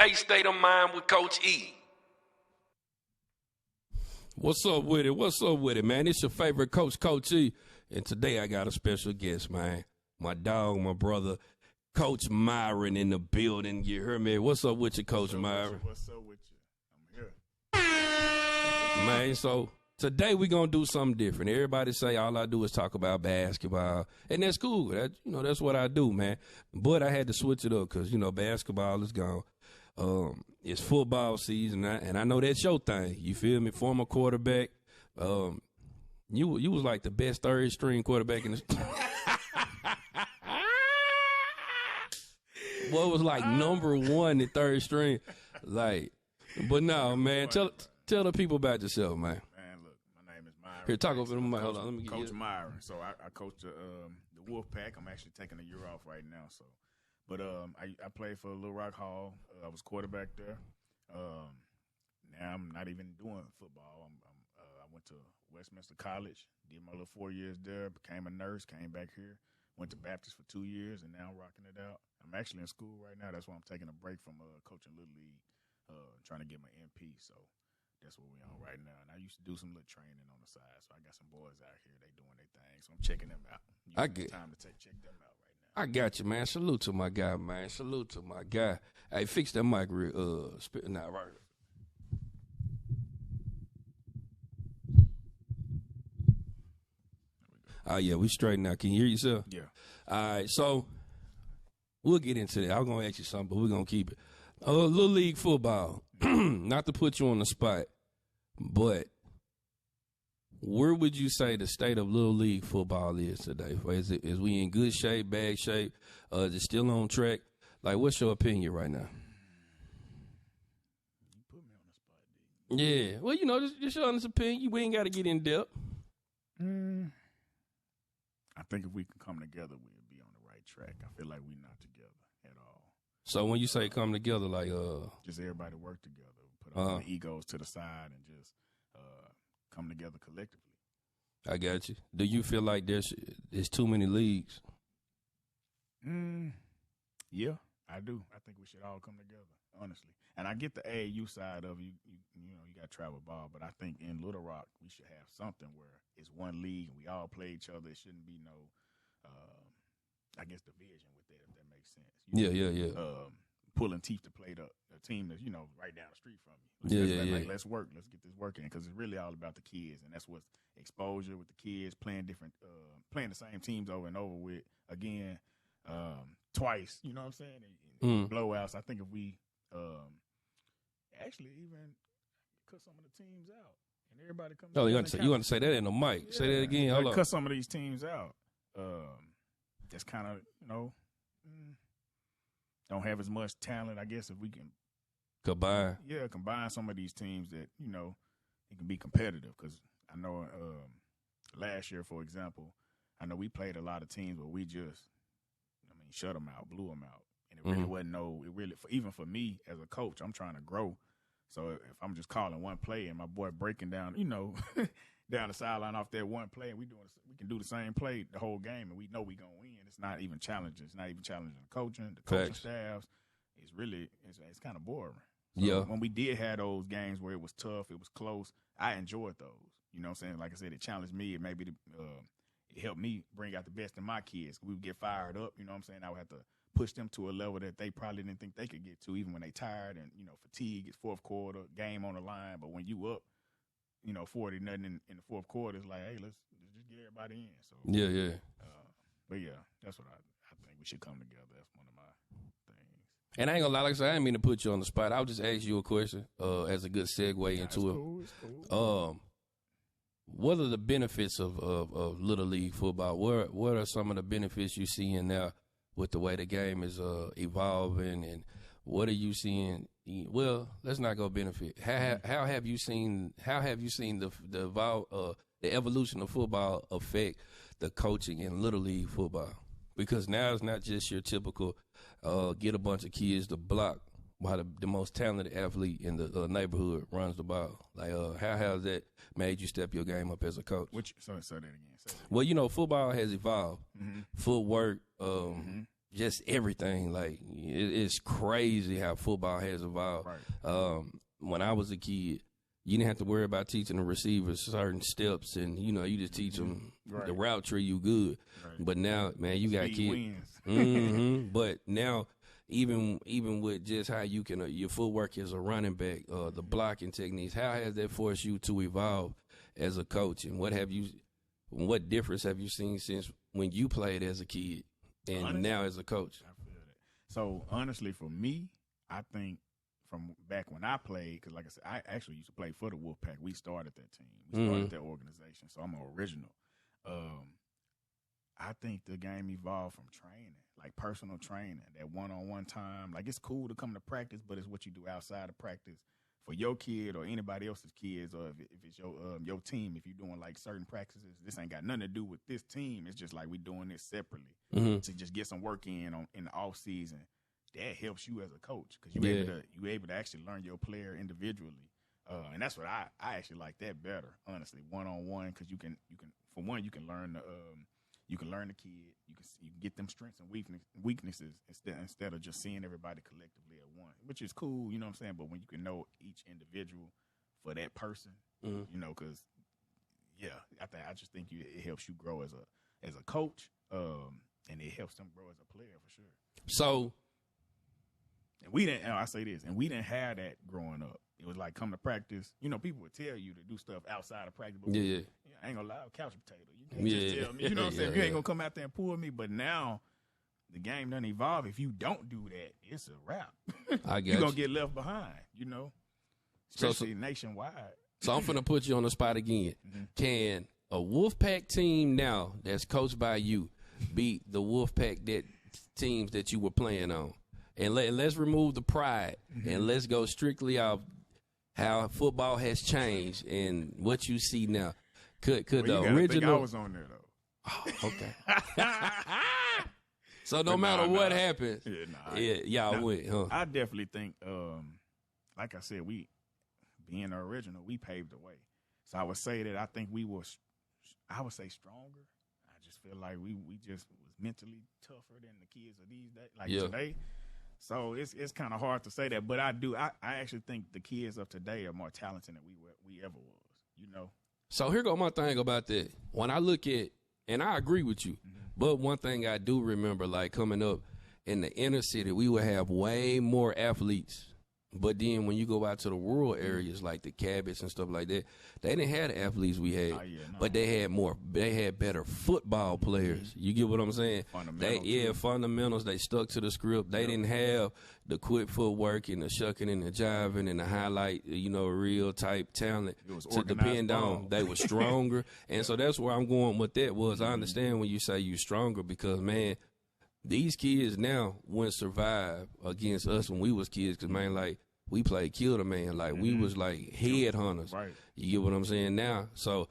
A State of Mind with Coach E. What's up with it? What's up with it, man? It's your favorite coach, Coach E. And today I got a special guest, man. My dog, my brother, Coach Myron in the building. You heard me? What's up with you, Coach Myron? What's up with you? I'm here. Man, so today we going to do something different. Everybody say all I do is talk about basketball. And that's cool. That's what I do, man. But I had to switch it up because, basketball is gone. It's football season, and I know that's your thing. You feel me? Former quarterback. You was like the best third string quarterback in the. What was like number one in third string, like. But no, man. Tell the people about yourself, man. Man, look, my name is Myron. Here, talk over the mic. Hold on, let me get Coach Myron. So I coach the Wolfpack. I'm actually taking a year off right now. So, but I played for Little Rock Hall. I was quarterback there. Now I'm not even doing football. I went to Westminster College, did my little 4 years there, became a nurse, came back here, went to Baptist for 2 years, and now I'm rocking it out. I'm actually in school right now. That's why I'm taking a break from coaching Little League, trying to get my MP. So that's what we're on right now. And I used to do some little training on the side. So I got some boys out here. They doing their thing. So I'm checking them out. Time to check them out right now. I got you, man. Salute to my guy, man. Salute to my guy. Hey, fix that mic real. Spitting out right. Oh, yeah, we straight now. Can you hear yourself? Yeah. All right, so we'll get into that. I was going to ask you something, but we're going to keep it. Little League football, not to put you on the spot, but where would you say the state of Little League football is today? Is we in good shape, bad shape? Is it still on track? Like, what's your opinion right now? You put me on the spot, D. Yeah. Well, just your honest opinion. We ain't got to get in depth. I think if we can come together, we'll be on the right track. I feel like we're not together at all. So when you say come together, like just everybody work together, put all the egos to the side, and just come together collectively. I got you. Do you feel like there's too many leagues? Yeah, I do. I think we should all come together, honestly. And I get the AAU side of you got travel ball, but I think in Little Rock we should have something where it's one league and we all play each other. It shouldn't be no, I guess, division with that, if that makes sense. Yeah. Pulling teeth to play the team that's right down the street from you. Let's work. Let's get this working because it's really all about the kids, and that's what's exposure with the kids playing the same teams over and over with again. Twice, you know what I'm saying? And blowouts. I think if we actually even cut some of the teams out and everybody comes. Oh, you want to say that in the mic? Yeah. Say that again. Hold on. Cut some of these teams out. That's kind of don't have as much talent. I guess if we can combine some of these teams that it can be competitive. Because I know last year, for example, I know we played a lot of teams where we just. Shut them out, blew them out, and it really wasn't even for me as a coach, I'm trying to grow. So if I'm just calling one play and my boy breaking down, down the sideline off that one play, and we can do the same play the whole game, and we know we gonna win. It's not even challenging. It's not even challenging the coaching staffs. It's really it's kind of boring. So when we did have those games where it was tough, it was close, I enjoyed those. You know what I'm saying? Like I said, it challenged me. It maybe it helped me bring out the best in my kids. We would get fired up, you know what I'm saying? I would have to push them to a level that they probably didn't think they could get to, even when they tired and, fatigue. It's fourth quarter, game on the line. But when you up, 40-0 in the fourth quarter, it's like, hey, let's just get everybody in. So Yeah. But, yeah, that's what I think we should come together. That's one of my things. And I ain't going to lie, like I said, I didn't mean to put you on the spot. I'll just ask you a question as a good segue into it. It's cool. What are the benefits of Little League football? What are some of the benefits you seeing now with the way the game is evolving, and what are you seeing? Well, let's not go benefit. How have you seen the evolution of football affect the coaching in Little League football? Because now it's not just your typical get a bunch of kids to block while the most talented athlete in the neighborhood runs the ball. Like, how has that made you step your game up as a coach? Say that again. Well, football has evolved. Footwork, just everything. Like it's crazy how football has evolved. Right. When I was a kid, you didn't have to worry about teaching the receivers certain steps, and you just teach them the route tree. You good. Right. But now, man, you got kids. But now, even with just how you can your footwork as a running back, the blocking techniques, how has that forced you to evolve as a coach, and what difference have you seen since when you played as a kid and honestly, now as a coach? I feel that. So honestly, for me, I think from back when I played, because like I said, I actually used to play for the Wolfpack. We started that team. We started that organization, so I'm an original. I think the game evolved from training, like personal training, that one-on-one time. Like, it's cool to come to practice, but it's what you do outside of practice for your kid or anybody else's kids, or if it's your team. If you're doing, like, certain practices, this ain't got nothing to do with this team. It's just like we doing this separately to just get some work in the off season. That helps you as a coach because you able to actually learn your player individually. And that's what I actually like that better, honestly, one-on-one, because you can for one, you can learn the kid, you can get them strengths and weaknesses instead of just seeing everybody collectively at once, which is cool, you know what I'm saying? But when you can know each individual for that person, because I just think it helps you grow as a coach, and it helps them grow as a player for sure. So, and we didn't have that growing up. It was like, come to practice. People would tell you to do stuff outside of practice. But I ain't gonna lie, couch potato. You can't just tell me. You know what I'm saying? You ain't gonna come out there and pull me. But now the game done evolve. If you don't do that, it's a wrap. You're gonna get left behind. Especially nationwide. So I'm finna put you on the spot again. Can a Wolfpack team now that's coached by you beat the Wolfpack teams that you were playing on? And let's remove the pride and let's go strictly off how football has changed and what you see now. Could the original? I was on there though. Oh, okay. So no matter what happens, y'all win. Huh? I definitely think, like I said, we being the original, we paved the way. So I would say that I think I would say stronger. I just feel like we just was mentally tougher than the kids of these days, today. So it's kind of hard to say that, but I actually think the kids of today are more talented than we ever was, So here go my thing about that. When I look at, and I agree with you, but one thing I do remember, like coming up in the inner city, we would have way more athletes. But then when you go out to the rural areas like the Cabots and stuff like that, they didn't have the athletes we had. But they had better football players. You get what I'm saying? Fundamentals. They stuck to the script. They didn't have the quick footwork and the shucking and the jiving and the highlight, real type talent to depend on. They were stronger. And so that's where I'm going with that was I understand when you say you stronger because, man, these kids now wouldn't survive against us when we was kids because, man, like, we played kill the man. Like, we was, like, head hunters. Right. You get what I'm saying now? So,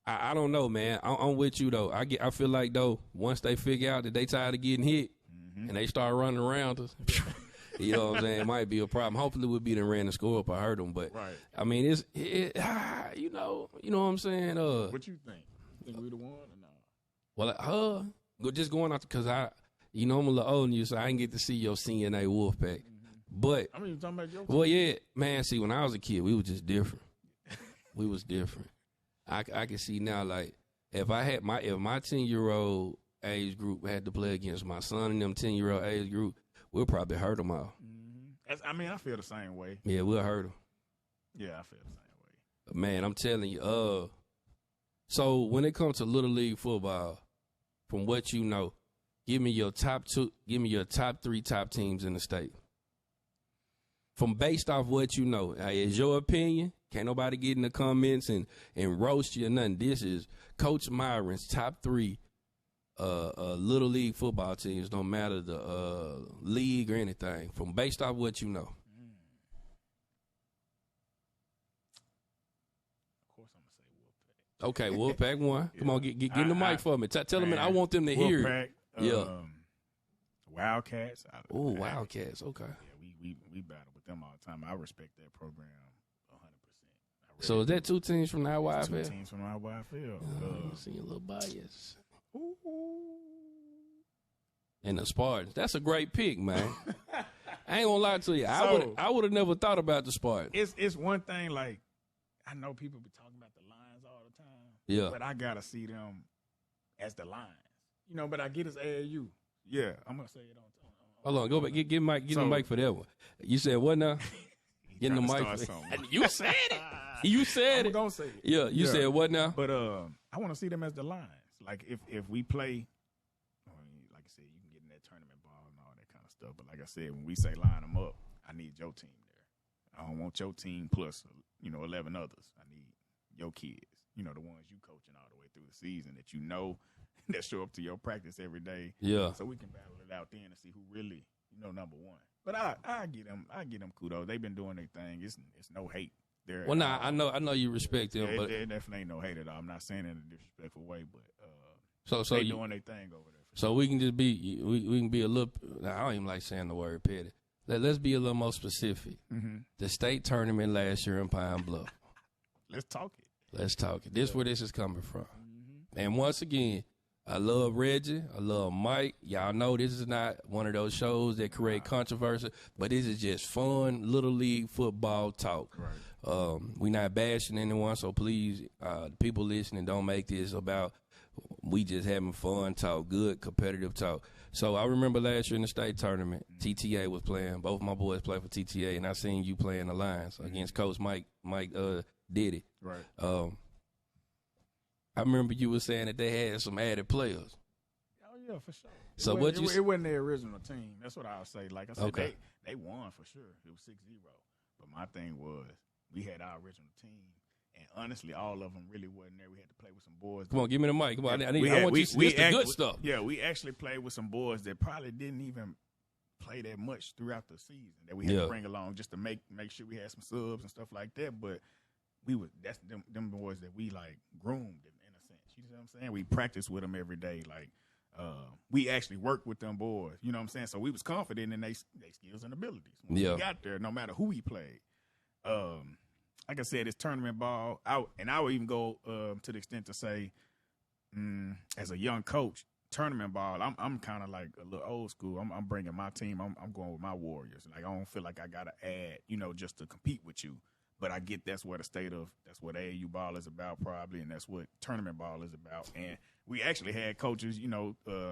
I don't know, man. I'm with you, though. I feel like, though, once they figure out that they tired of getting hit and they start running around us, you know what I'm saying, it might be a problem. Hopefully we'll be done ran the score up or hurt them. But, I mean, you know what I'm saying? What you think? Think we the one or not? Well, just going out because I'm a little older than you, so I didn't get to see your CNA Wolfpack. But, I mean, you're talking about your well, yeah, man, see, when I was a kid, we was just different. We was different. I can see now, like, if my 10-year-old age group had to play against my son and them 10-year-old age group, we'll probably hurt them all. I feel the same way. Yeah, we'll hurt them. Yeah, I feel the same way. But, man, I'm telling you, so when it comes to Little League football, from what you know, give me your top three top teams in the state. From based off what you know. Is your opinion. Can't nobody get in the comments and roast you or nothing. This is Coach Myron's top three Little League football teams, no matter the league or anything. From based off what you know. Of course I'm going to Okay, say Wolfpack. Wolfpack one. Come on, get in the mic for me. Tell them I want them to hear it. Wildcats. Oh, Wildcats. Okay. Yeah, we battle with them all the time. I respect that program 100%. So is that two teams from the IYFL? Two teams from the IYFL. See a little bias. Ooh. And the Spartans. That's a great pick, man. I ain't gonna lie to you. I would have never thought about the Spartans. It's one thing, like, I know people be talking about the Lions all the time. Yeah. But I gotta see them as the Lions. You know, but I get it's AAU. Yeah, I'm gonna say it on. Hold on, go back. Get the mic for that one. You said what now? Getting the mic. You said it. You said I'm gonna say it. Yeah, you said what now? But I want to see them as the Lions. Like if we play, like I said, you can get in that tournament ball and all that kind of stuff. But like I said, when we say line them up, I need your team there. I don't want your team plus 11 others. I need your kids. The ones you coaching all the way through the season that show up to your practice every day. Yeah. So we can battle it out then and see who really, number one. But I get them kudos. They've been doing their thing. It's no hate. Well, nah, I know you respect them, but there definitely ain't no hate at all. I'm not saying it in a disrespectful way, but so they doing their thing over there. So we can just be we can be a little. I don't even like saying the word petty. Let's be a little more specific. Mm-hmm. The state tournament last year in Pine Bluff. Let's talk it. This where this is coming from. Mm-hmm. And once again, I love Reggie. I love Mike. Y'all know this is not one of those shows that create controversy, but this is just fun Little League football talk. Right. We not bashing anyone, so please, people listening, don't make this about we just having fun talk, good competitive talk. So I remember last year in the state tournament, TTA was playing. Both my boys play for TTA, and I seen you playing the Lions against Coach Mike Diddy. Right. I remember you were saying that they had some added players. Oh yeah, for sure. So it wasn't their original team. That's what I'll say. Like I said, okay. they won for sure. It was 6-0. But my thing was we had our original team. And honestly, all of them really wasn't there. We had to play with some boys. Come on, give me the mic. Come on, I want you to see the good stuff. Yeah, we actually played with some boys that probably didn't even play that much throughout the season that we had to bring along just to make sure we had some subs and stuff like that. But that's them boys that we like groomed in a sense. You know what I'm saying? We practiced with them every day. Like we actually worked with them boys. You know what I'm saying? So we was confident in their skills and abilities when we got there, no matter who we played. Like I said, it's tournament ball. I would even go to the extent to say, as a young coach, tournament ball. I'm kind of like a little old school. I'm bringing my team. I'm going with my Warriors. Like I don't feel like I gotta add, just to compete with you. But I get that's what AAU ball is about probably, and that's what tournament ball is about. And we actually had coaches,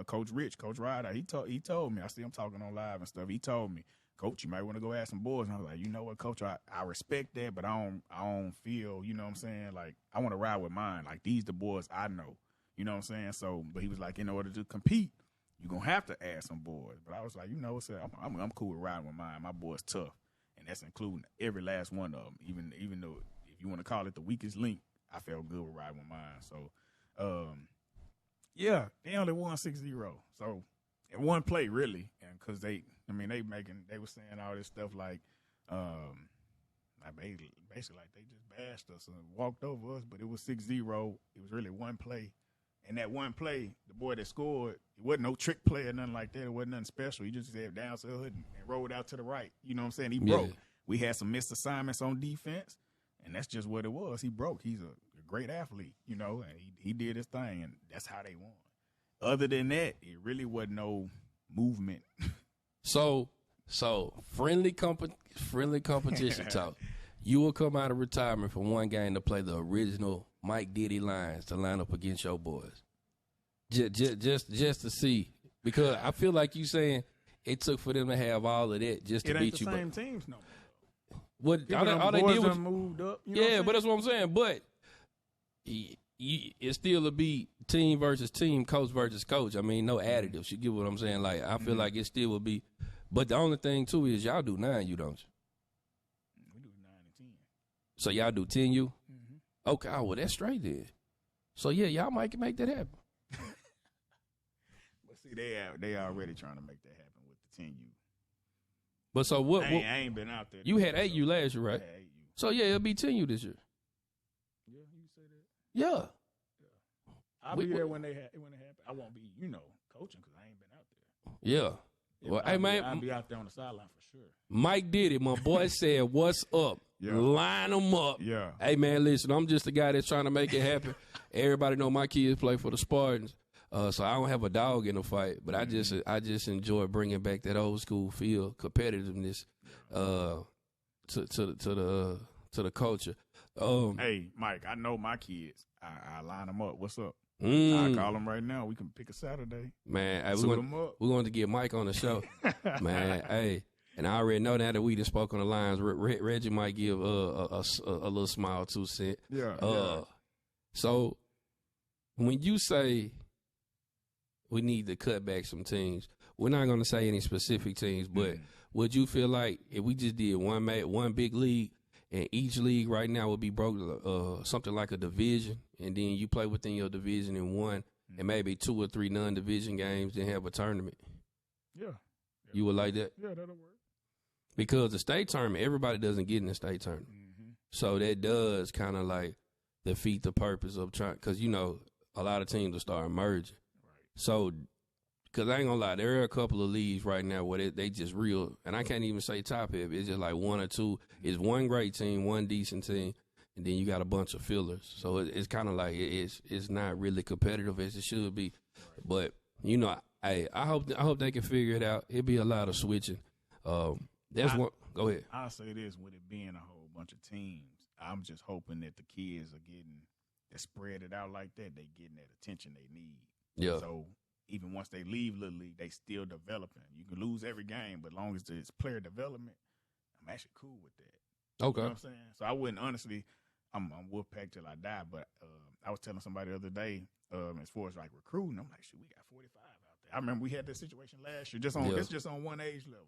Coach Rich, Coach Ryder. He told me. I see him talking on live and stuff. He told me, Coach, you might want to go ask some boys. And I was like, you know what, Coach, I respect that, but I don't feel, you know what I'm saying? Like, I want to ride with mine. Like, these the boys I know. You know what I'm saying? So, but he was like, in order to compete, you're going to have to add some boys. But I was like, I'm cool with riding with mine. My boy's tough. And that's including every last one of them. Even though, if you want to call it the weakest link, I felt good with riding with mine. So, yeah, they only won 6-0. So, in one play, really. And because they were saying all this stuff like, basically like they just bashed us and walked over us, but it was 6-0. It was really one play. And that one play, the boy that scored, it wasn't no trick play or nothing like that. It wasn't nothing special. He just said down to the hood and rolled out to the right. You know what I'm saying? He broke. We had some missed assignments on defense, and that's just what it was. He broke. He's a great athlete, and he did his thing, and that's how they won. Other than that, it really wasn't no movement. So friendly competition talk. You will come out of retirement for one game to play the original Mike Diddy Lions to line up against your boys. Just to see, because I feel like you saying it took for them to have all of that just to beat you. It ain't the same teams no more. What all they did was moved up. But that's what I'm saying. But it still would be team versus team, coach versus coach. I mean, no additives. You get what I'm saying? Like I feel like it still would be. But the only thing too is y'all do 9, you don't. We do 9 and 10. So y'all do 10, you? Mm-hmm. Okay, well that's straight then. So yeah, y'all might make that happen. But see, they already trying to make that happen with the 10U. But so what? I ain't been out there. You had 8U last year, right? I had 8U. So yeah, it'll be 10U this year. Yeah, you say that. Yeah. I'll be there when it happens. I won't be, coaching because I ain't been out there. Yeah. Well, hey man, I'll be out there on the sideline for sure. Mike did it. My boy said, "What's up? Yeah. Line them up." Yeah. Hey man, listen, I'm just the guy that's trying to make it happen. Everybody know my kids play for the Spartans. So I don't have a dog in the fight, but I just enjoy bringing back that old school feel, competitiveness, to the culture. Hey, Mike, I know my kids. I line them up. What's up? I call them right now. We can pick a Saturday. Man, suit them up. We're going to get Mike on the show. Man, hey. And I already know now that we done spoke on the lines, Reggie might give a little smile 2 cents. Yeah. So when you say we need to cut back some teams, we're not going to say any specific teams, but would you feel like if we just did one big league, and each league right now would be broke something like a division, and then you play within your division in one, and maybe 2 or 3 non-division games, then have a tournament? Yeah. You would like that? Yeah, that'll work. Because the state tournament, everybody doesn't get in the state tournament. So that does kind of like defeat the purpose of trying, because, you know, a lot of teams will start merging. Right. So, because I ain't going to lie, there are a couple of leagues right now where they just real, and I can't even say top heavy. It's just like 1 or 2. It's one great team, one decent team, and then you got a bunch of fillers. So it's kind of like it's not really competitive as it should be. Right. But, you know, I hope they can figure it out. It'll be a lot of switching. That's one. Go ahead. I'll say this: with it being a whole bunch of teams, I'm just hoping that the kids are getting to spread it out like that. They getting that attention they need. Yeah. So even once they leave Little League, they still developing. You can lose every game, but as long as it's player development, I'm actually cool with that. Okay. You know what I'm saying? So I wouldn't honestly. I'm Wolfpack till I die. But I was telling somebody the other day, as far as like recruiting, I'm like, shoot, we got 45 out there. I remember we had this situation last year. It's just on one age level.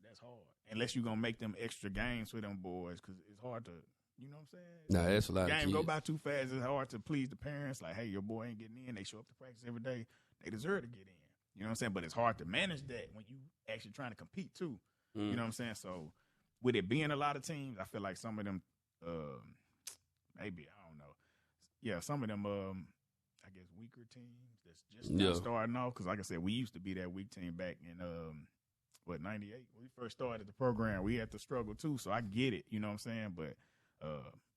That's hard. Unless you're going to make them extra games for them boys, because it's hard to, you know what I'm saying? Nah, that's a lot of kids. Game go by too fast. It's hard to please the parents. Like, hey, your boy ain't getting in. They show up to practice every day. They deserve to get in. You know what I'm saying? But it's hard to manage that when you actually trying to compete, too. You know what I'm saying? So, with it being a lot of teams, I feel like some of them, maybe, I don't know. Yeah, some of them, I guess, weaker teams that's just not starting off. Because, like I said, we used to be that weak team back in, 98? When we first started the program, we had to struggle too. So I get it, you know what I'm saying? But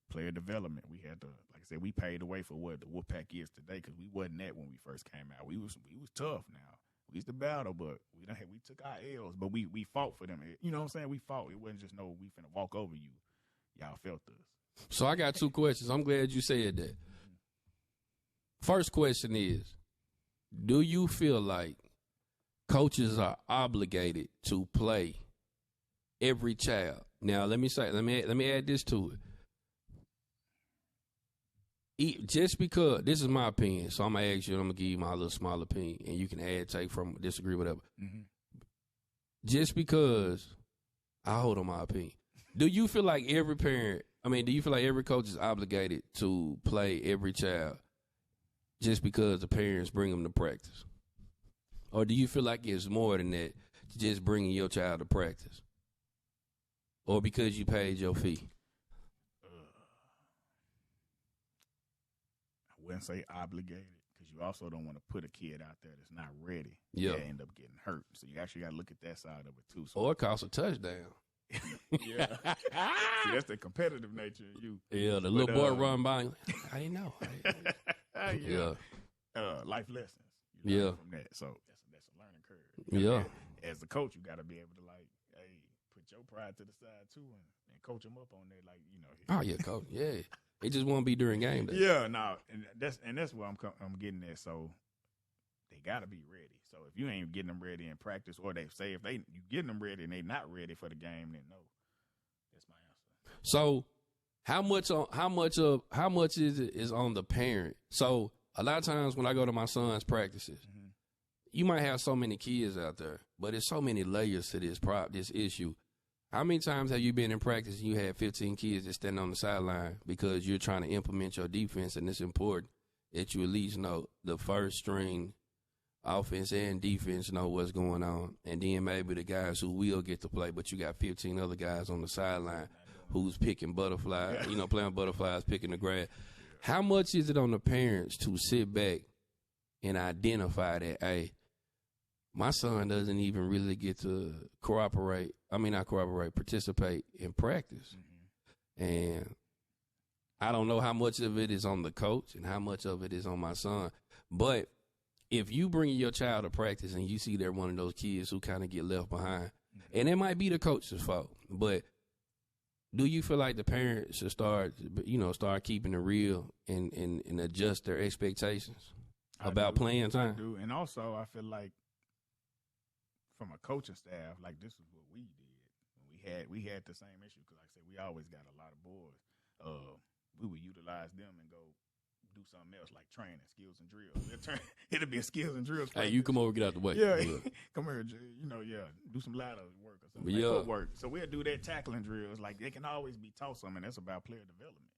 player development, we had to, like I said, we paid the way for what the Wolfpack is today, because we wasn't that when we first came out. We was tough now. We used to battle, but we took our L's, but we fought for them. You know what I'm saying? We fought. It wasn't just we finna walk over you. Y'all felt us. So I got 2 questions. I'm glad you said that. First question is, do you feel like coaches are obligated to play every child? Now, let me add this to it. Just because, this is my opinion, so I'm going to ask you, and I'm going to give you my little small opinion, and you can add, take from, disagree, whatever. Just because I hold on my opinion, do you feel like every coach is obligated to play every child just because the parents bring them to practice? Or do you feel like it's more than that, just bringing your child to practice? Or because you paid your fee? I wouldn't say obligated, because you also don't want to put a kid out there that's not ready. Yeah. They end up getting hurt. So you actually got to look at that side of it, too. So or it costs a touchdown. Yeah. See, that's the competitive nature of you. Yeah, the little boy run by. I didn't know. Yeah. Life lessons. Yeah. From that. So that's a learning curve. Yeah. As a coach, you got to be able to put your pride to the side too, and coach them up on that. Oh yeah, coach. Yeah. It just won't be during game day. Yeah, no, and that's where I'm getting at. So they got to be ready. So if you ain't getting them ready in practice, or they say you getting them ready and they not ready for the game, then no. That's my answer. So how much is on the parent? So a lot of times when I go to my son's practices, you might have so many kids out there, but there's so many layers to this issue. How many times have you been in practice and you had 15 kids that stand on the sideline because you're trying to implement your defense, and it's important that you at least know the first string offense and defense know what's going on, and then maybe the guys who will get to play, but you got 15 other guys on the sideline who's picking butterflies, playing butterflies, picking the grass. How much is it on the parents to sit back and identify that, hey, my son doesn't even really get to participate in practice. And I don't know how much of it is on the coach and how much of it is on my son. But if you bring your child to practice and you see they're one of those kids who kind of get left behind, and it might be the coach's fault, but do you feel like the parents should start keeping it real and adjust their expectations about playing time? I do. And also, I feel like from a coaching staff, like this is what we did. We had the same issue because, like I said, we always got a lot of boys. We would utilize them and go do something else like training, skills and drills. It'll be a skills and drills. Hey, you come over, get out the way. Yeah, come here, do some ladder work or something. Footwork. So we'll do that tackling drills. Like they can always be taught something. That's about player development.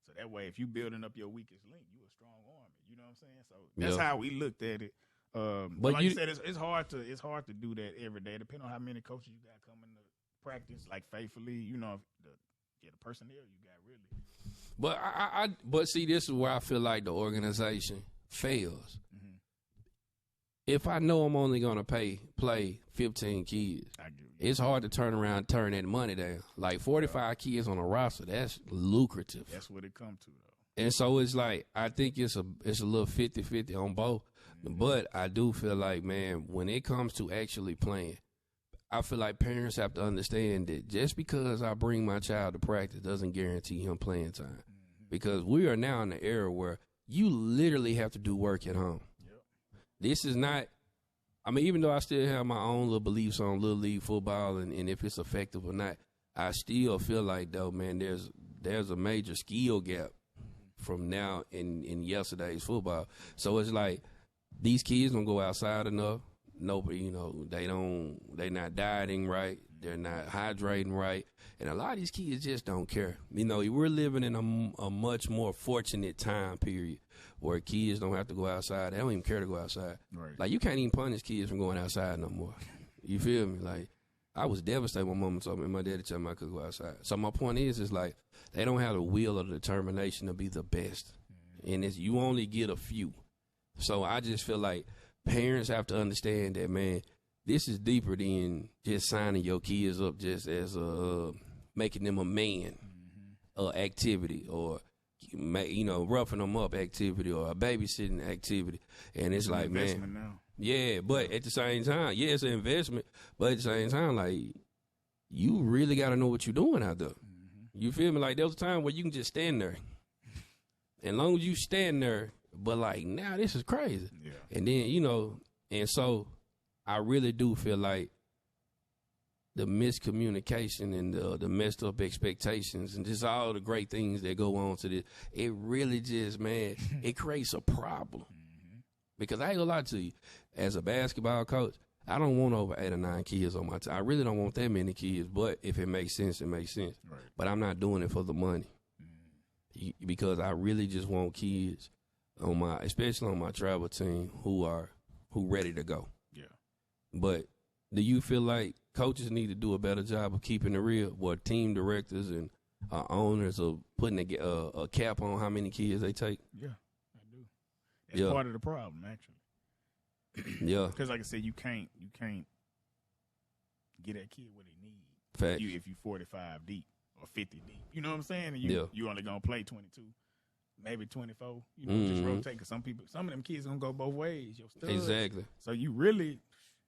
So that way, if you building up your weakest link, you a strong arm. You know what I'm saying? So that's how we looked at it. But like you said, it's hard to do that every day. Depending on how many coaches you got coming to practice, like faithfully. You know, the personnel you got really. But see, this is where I feel like the organization fails. Mm-hmm. If I know I'm only going to play 15 kids, it's hard to turn around and turn that money down. Like 45 kids on a roster, that's lucrative. That's what it comes to, though. And so it's like, I think it's a little 50-50 on both. Mm-hmm. But I do feel like, man, when it comes to actually playing, I feel like parents have to understand that just because I bring my child to practice doesn't guarantee him playing time. Mm-hmm. Because we are now in the era where you literally have to do work at home. Yep. This is not, I mean, even though I still have my own little beliefs on Little League football and if it's effective or not, I still feel like, though, man, there's a major skill gap from now in yesterday's football. So it's like these kids don't go outside enough. Nobody, they not dieting right. They're not hydrating right. And a lot of these kids just don't care. We're living in a much more fortunate time period where kids don't have to go outside. They don't even care to go outside. Right. Like, you can't even punish kids from going outside no more. You feel me? Like, I was devastated when mama told me, my daddy told me I could go outside. So my point is like, they don't have the will or the determination to be the best. And you only get a few. So I just feel like parents have to understand that, man, this is deeper than just signing your kids up just as making them a man activity or, roughing them up activity or a babysitting activity. And it's like, man, now. Yeah, but at the same time, yeah, it's an investment. But at the same time, like, you really got to know what you're doing out there. Mm-hmm. You feel me? Like, there was a time where you can just stand there. And as long as you stand there, but like, now this is crazy. Yeah. And then, and so I really do feel like the miscommunication and the messed up expectations and just all the great things that go on to this, it really just, man, it creates a problem. Mm-hmm. Because I ain't gonna lie to you, as a basketball coach, I don't want over 8 or 9 kids on my team. I really don't want that many kids, but if it makes sense, it makes sense. Right. But I'm not doing it for the money. Mm-hmm. Because I really just want kids especially on my travel team who ready to go. Yeah. But do you feel like coaches need to do a better job of keeping it real? Or team directors and owners of putting a cap on how many kids they take? Yeah, I do. That's part of the problem, actually. Yeah. Because like I said, you can't get that kid what he needs. Fact. If you 45 deep or 50 deep. You know what I'm saying? And you only gonna play 22. Maybe 24, just rotate. Because some of them kids gonna go both ways. Your studs. Exactly. So you really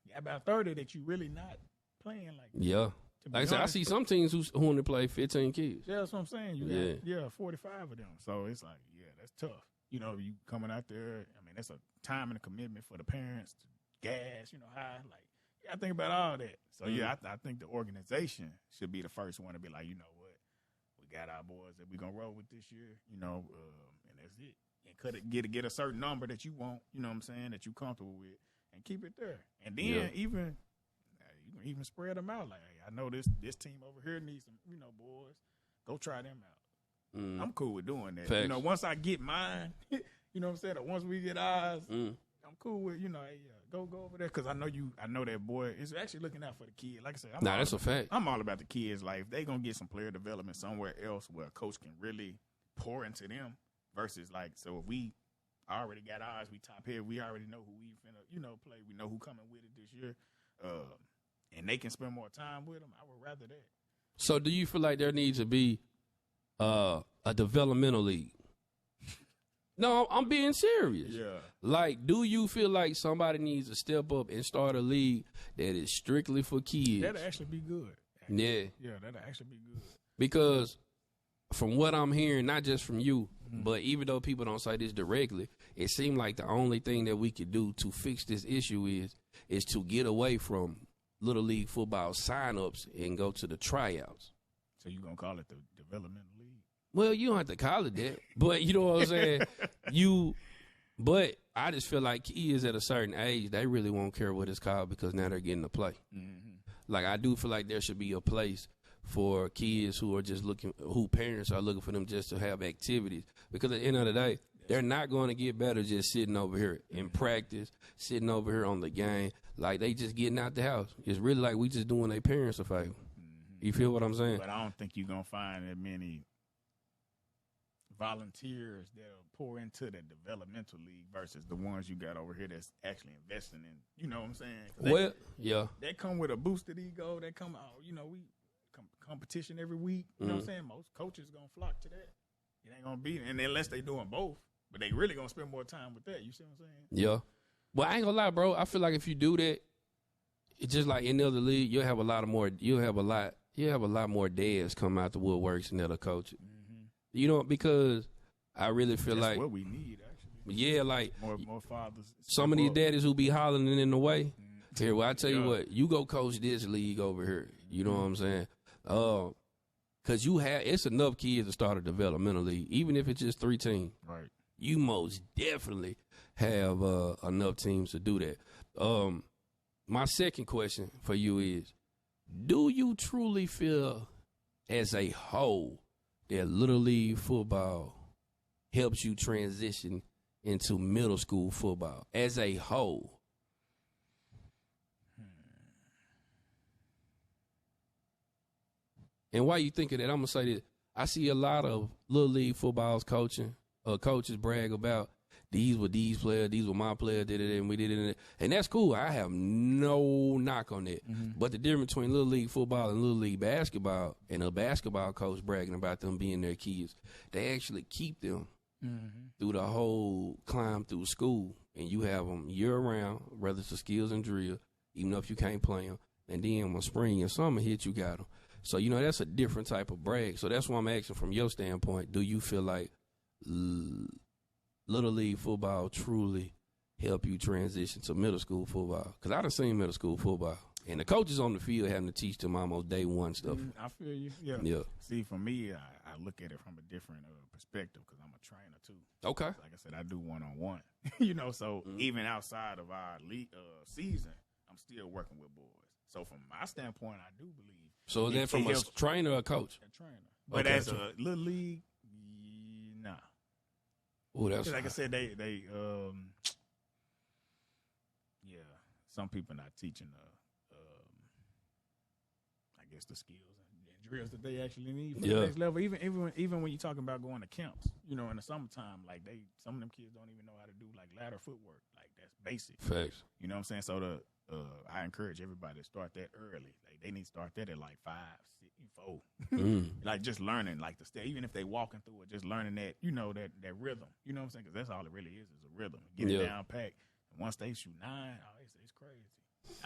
got about 30 that you really not playing like. Yeah. Like I said, I see some teams who only play 15 kids. Yeah, that's what I'm saying. You got 45 of them. So it's like, yeah, that's tough. You coming out there. I mean, that's a time and a commitment for the parents. Gas, high. Like, I think about all that. So I think the organization should be the first one to be like, you know what. Got our boys that we're going to roll with this year, and that's it. And get a certain number that you want, you know what I'm saying, that you're comfortable with, and keep it there. And then you can even spread them out. Like, hey, I know this team over here needs some, boys. Go try them out. I'm cool with doing that. Facts. Once I get mine, you know what I'm saying, or once we get ours, I'm cool with, hey, go over there because I know that boy is actually looking out for the kid. Like I said, that's a fact. I'm all about the kids' life. They gonna get some player development somewhere else where a coach can really pour into them versus like, so if we already got ours, we top here, we already know who we finna, play. We know who coming with it this year, and they can spend more time with them. I would rather that. So do you feel like there needs to be a developmental league? No, I'm being serious. Yeah. Like, do you feel like somebody needs to step up and start a league that is strictly for kids? That'd actually be good. Yeah. Yeah, that'd actually be good. Because from what I'm hearing, not just from you, but even though people don't say this directly, it seemed like the only thing that we could do to fix this issue is to get away from Little League football sign-ups and go to the tryouts. So you going to call it the developmental league? Well, you don't have to call it that, but you know what I'm saying? But I just feel like kids at a certain age, they really won't care what it's called because now they're getting to play. Mm-hmm. Like, I do feel like there should be a place for kids who are just who parents are looking for them just to have activities. Because at the end of the day, they're not going to get better just sitting over here in practice, sitting over here on the game. Like, they just getting out the house. It's really like we just doing their parents a favor. Mm-hmm. You feel what I'm saying? But I don't think you're going to find that many volunteers that'll pour into the developmental league versus the ones you got over here that's actually investing in, you know what I'm saying? Yeah. They come with a boosted ego. They come out, we competition every week. You know what I'm saying? Most coaches going to flock to that. It ain't going to be, and unless they doing both, but they really going to spend more time with that. You see what I'm saying? Yeah. Well, I ain't going to lie, bro. I feel like if you do that, it's just like any other league, you'll have a lot more dads come out the woodworks and that'll coach it. You know, because I really feel that's like what we need, actually. Yeah, like more fathers. Some of these daddies who be hollering in the way. Here, well, I tell you what, you go coach this league over here. You know what I'm saying? Because it's enough kids to start a developmental league, even if it's just 3 teams. Right. You most definitely have enough teams to do that. My second question for you is, do you truly feel as a whole that Little League football helps you transition into middle school football as a whole? And why you think of that? I'm going to say that I see a lot of Little League footballs coaches brag about these were these players, these were my players, did it, and we did it. And that's cool. I have no knock on that. Mm-hmm. But the difference between Little League football and Little League basketball and a basketball coach bragging about them being their kids, they actually keep them through the whole climb through school. And you have them year-round, whether it's the skills and drill, even if you can't play them. And then when spring and summer hit, you got them. So, that's a different type of brag. So that's why I'm asking from your standpoint, do you feel like Little League football truly help you transition to middle school football? Because I done seen middle school football. And the coaches on the field having to teach them almost day one stuff. I feel you. Yeah. See, for me, I look at it from a different perspective because I'm a trainer, too. Okay. Like I said, I do one-on-one. So even outside of our league, season, I'm still working with boys. So from my standpoint, I do believe. So is that from a trainer or a coach? A trainer. But as a Little League, nah. Oh, that's like I said, they some people not teaching I guess the skills and drills that they actually need for the next level. Even when you're talking about going to camps, in the summertime, like some of them kids don't even know how to do like ladder footwork. Like that's basic. Facts. You know what I'm saying? So I encourage everybody to start that early. Like they need to start that at like 5, 6, 4. Like just learning like the step. Even if they walking through it, just learning that that rhythm. You know what I'm saying? Because that's all it really is a rhythm. Get it down packed. And once they shoot 9, it's crazy.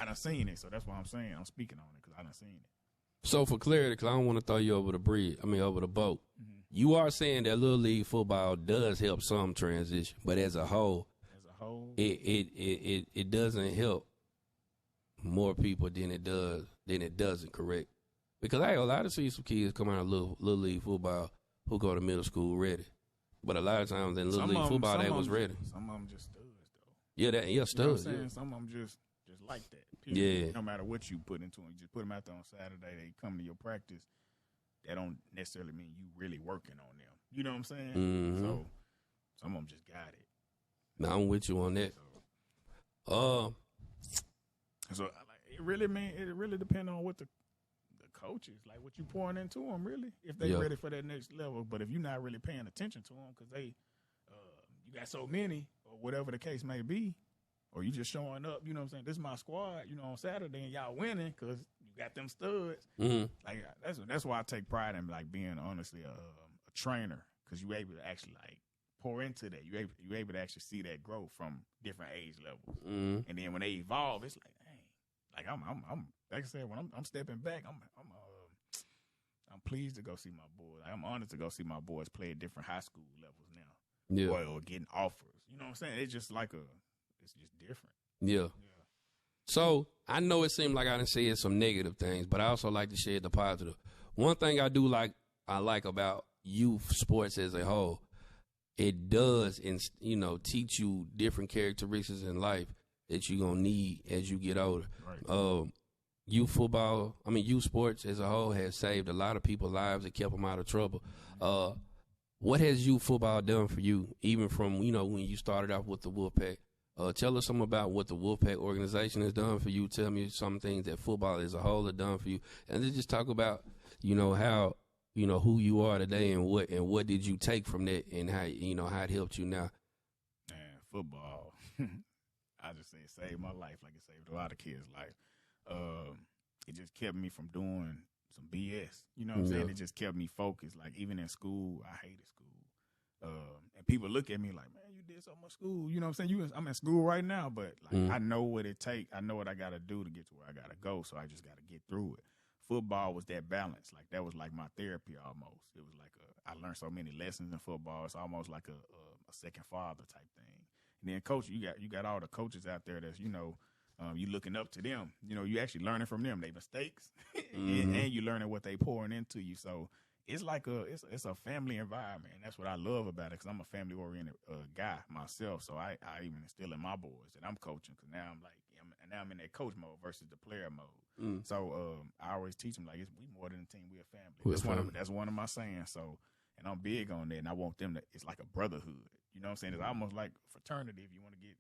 I done seen it, so that's why I'm saying I'm speaking on it because I done seen it. So for clarity, because I don't want to throw you over the bridge. Over the boat. Mm-hmm. You are saying that Little League football does help some transition, but as a whole, it doesn't help more people than it doesn't, correct? Because I to see some kids come out of Little League football who go to middle school ready. But a lot of times in Little League football, they was ready. Some of them just studs, though. Yeah, studs. You know what I'm saying? Some of them just like that. Period. Yeah. No matter what you put into them, you just put them out there on Saturday, they come to your practice. That don't necessarily mean you really working on them. You know what I'm saying? Mm-hmm. So some of them just got it. Now I'm with you on that. So it really depends on what the coaches, like what you pouring into them, really, if they ready for that next level. But if you're not really paying attention to them because you got so many or whatever the case may be, or you just showing up, you know what I'm saying? This is my squad, on Saturday, and y'all winning because you got them studs. Mm-hmm. Like that's why I take pride in like being honestly a trainer because you able to actually like pour into that. You able to actually see that growth from different age levels. Mm-hmm. And then when they evolve, it's like, dang, like I'm like I said, when I'm stepping back, I'm pleased to go see my boys. I'm honored to go see my boys play at different high school levels now. Yeah. Or getting offers. You know what I'm saying? It's just like it's just different. Yeah. So I know it seemed like I done said some negative things, but I also like to share the positive. One thing I like about youth sports as a whole, it does, teach you different characteristics in life that you're going to need as you get older. Right. Youth sports as a whole has saved a lot of people's lives and kept them out of trouble. What has youth football done for you, even from, when you started off with the Wolfpack? Tell us something about what the Wolfpack organization has done for you. Tell me some things that football as a whole has done for you. And then just talk about, how, who you are today and what did you take from that and how it helped you now. Man, football, I just say it saved my life like it saved a lot of kids' life. It just kept me from doing some BS. You know what I'm saying? It just kept me focused. Like, even in school, I hated school. And people look at me like, man, you did so much school. You know what I'm saying? I'm in school right now, but like I know what it takes. I know what I got to do to get to where I got to go, so I just got to get through it. Football was that balance. Like, that was like my therapy almost. It was like I learned so many lessons in football. It's almost like a second father type thing. And then coach, you got all the coaches out there that's, you looking up to them. You actually learning from them, their mistakes, and you learning what they pouring into you. So it's like it's a family environment, and that's what I love about it, because I'm a family oriented guy myself. So I even instill in my boys that I'm coaching, because now I'm in that coach mode versus the player mode. So I always teach them, like, we more than a team, we a family. That's one of my sayings. So, and I'm big on that, and I want them to. It's like a brotherhood. You know what I'm saying? It's almost like fraternity, if you want to get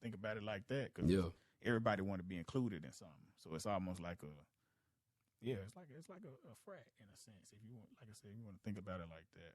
think about it like that, because everybody want to be included in something. So it's almost like it's like a frat in a sense. If you want, like I said, you want to think about it like that.